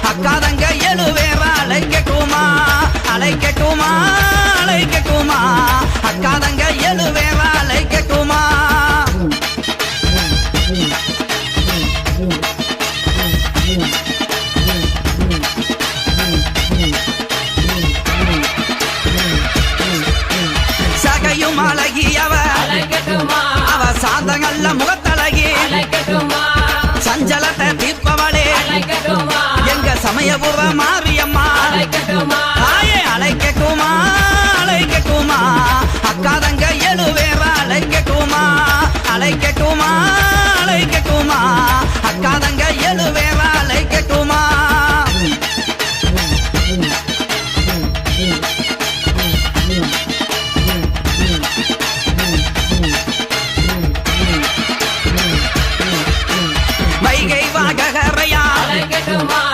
அக்காதங்க எழுவேற அழைக்கட்டுமா அழைக்கட்டுமா அழைக்கட்டுமா அக்காதங்க எழுவேற அழைக்கட்டுமா சகையும் அழகி அவ சாந்தங்கள்ல முகத்தழகி சஞ்சலத்தை தீர்ப்பவளே எங்க சமயபுரம் மாறி